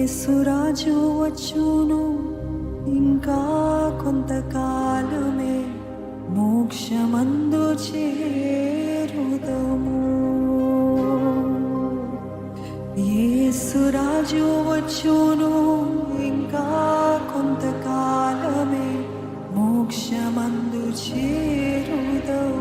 యేసురాజు వచ్చును ఇంకా కొంతకాలమే మోక్షమందు చేరుదము. యేసురాజు వచ్చును ఇంకా కొంతకాలమే మోక్షమందు చేరుదము.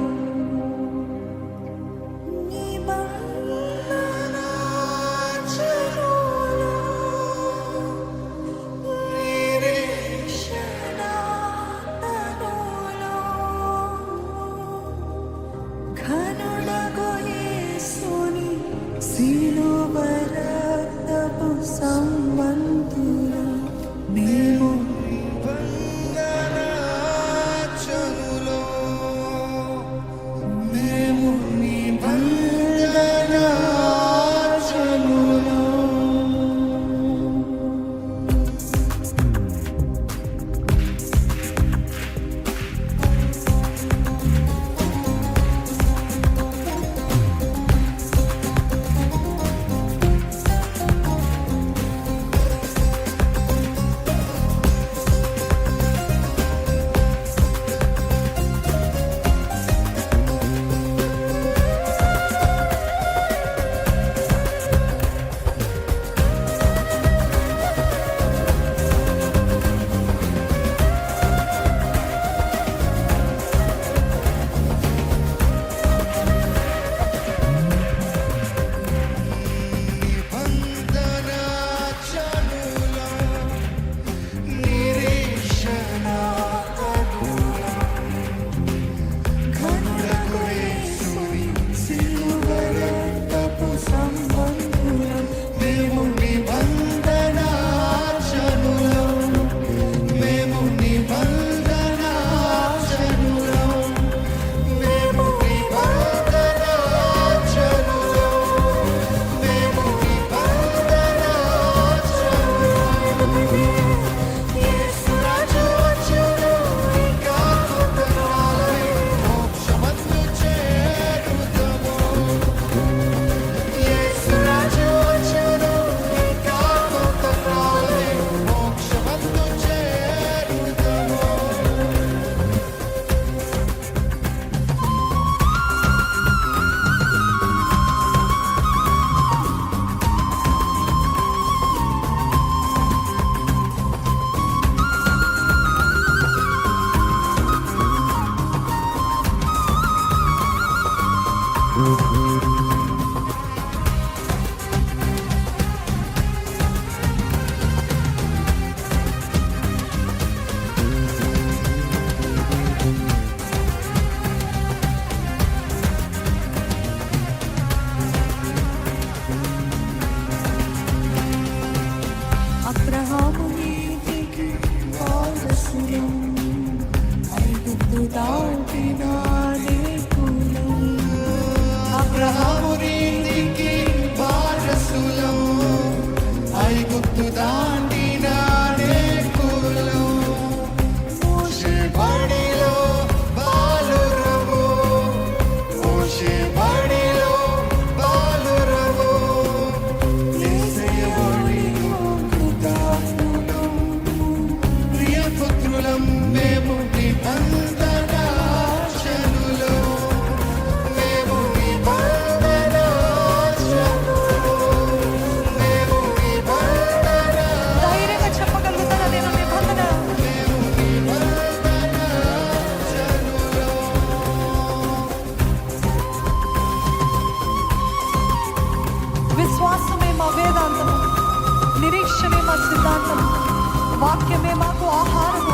వాక్యమే మాకు ఆహారము,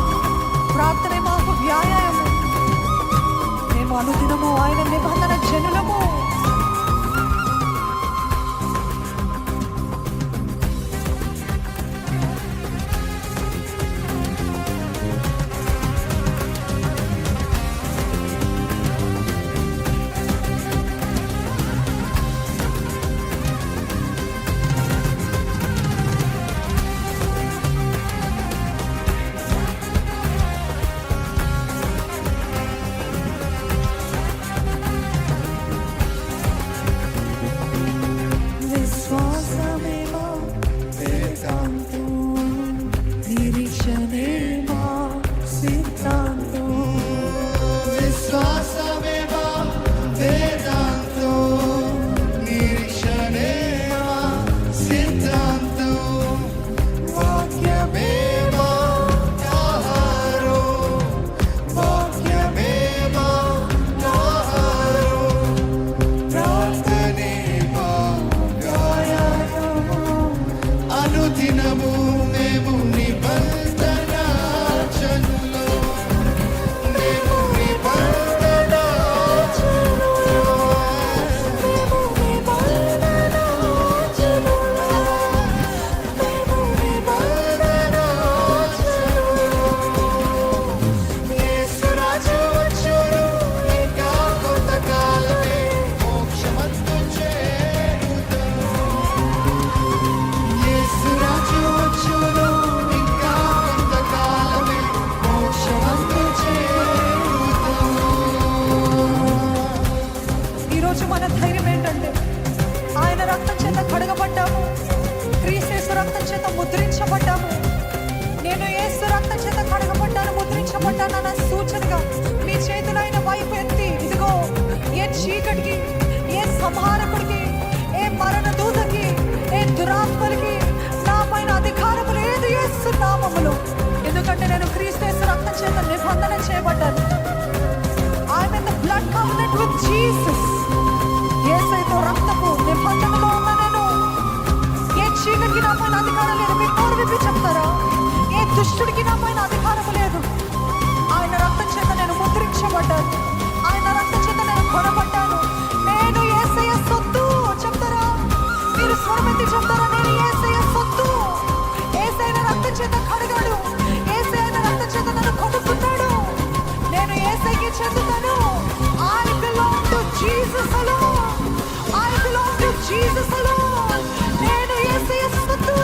ప్రార్థనే మాకు వ్యాయామము. మేము అనుదినము ఆయన నిబంధన జనులము. రక్తం చేత కడగబడ్డాము, క్రీస్తు రక్తం చేత ముద్రించబడ్డాము. నేను యేసు రక్తం చేత కడగబడ్డాను, ముద్రించబడ్డాను అన్న సూచనగా మీ చేతులైన వైపు ఎత్తి, ఇదిగో ఏ చీకటికి, ఏ సంహారకుడికి, ఏ మరణ దూతకి, ఏ దురాత్మలకి నా పైన అధికారం లేదు యేసు నామములో. ఎందుకంటే నేను క్రీస్తు యేసు రక్తం చేత నిబంధన చేయబడ్డాను. I'm in the blood covenant with Jesus. యేసయ్యతో రక్తపు నిబంధనలో ఉన్న నేను. ఏ చీకటికి నా పైన అధికారం లేదు. మీరు నోరు విప్పి చెప్తారా? ఏ దుష్టుడికి నా పైన అధికారం లేదు. ఆయన రక్తం చేత నేను ముద్రించబడ్డాను, ఆయన రక్తం చేత నేను కొనబడ్డాను. నేను యేసయ్య సొత్తు చెప్తారా? మీరు స్వరమెత్తి చెప్తారా? నేను యేసయ్య సొత్తు. యేసయ్య రక్తం చేత కడిగాడు, యేసయ్య రక్తం చేత నన్ను కొనుక్కున్నాడు. నేను యేసయ్యకి చెందుతాను. I belong to Jesus alone. I belong to Jesus alone. నేను యేసయ్య సొత్తు.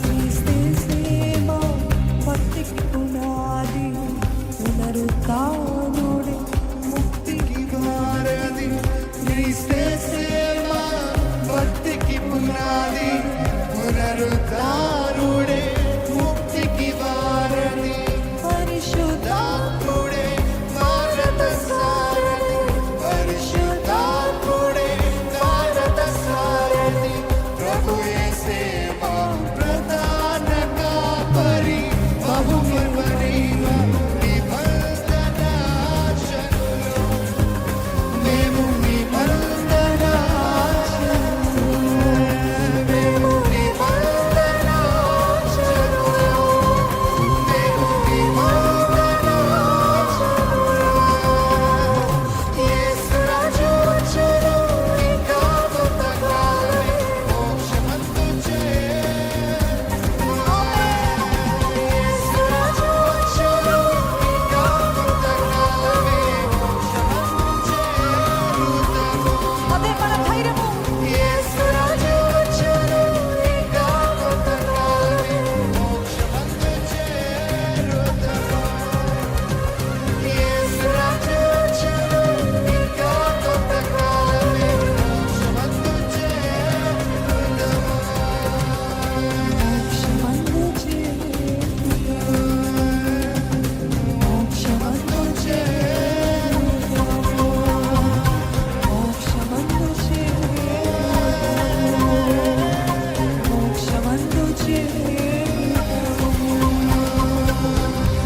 క్రీస్తే సేవ భక్తికి పునాది, పునరుత్థానుడే ముక్తికి వారధి. క్రీస్తే సేవ భక్తికి పునాది, పునరుద్ధారుడే ముక్తికి వారధి. పరిశుద్ధాత్ముడే భారత సారథి, పరిశుద్ధాత్ముడే భారత సారథి. ప్రభు యేసే మా ప్రధాన కాపరి, బహుమర్మరీమ నిబంధనాచరులు. మేము నిబంధనాచరులు, మేము నిబంధనాచరులు, మేము నిబంధనాచరులు. యేసు రాజు వచ్చెను, ఇంకా కొంతకాలమే మోక్షమందు చేరును. యేసు రాజు వచ్చెను, ఇంకా కొంతకాలమే మోక్షమందు చేరుదము. అదే మన ధైర్యము. యేసు రాజు వచ్చెను, ఇంకా కొంతకాలమే మోక్షమందు చేరుదము. యేసు రాజు వచ్చెను, ఇంకా కొంతకాలమే మోక్షమందు చేరుదము. మోక్షమందు చేరుదము. మోక్షమందు చేరుదము. మోక్షమందు చేరుదము. మోక్షమందు చేరుదము.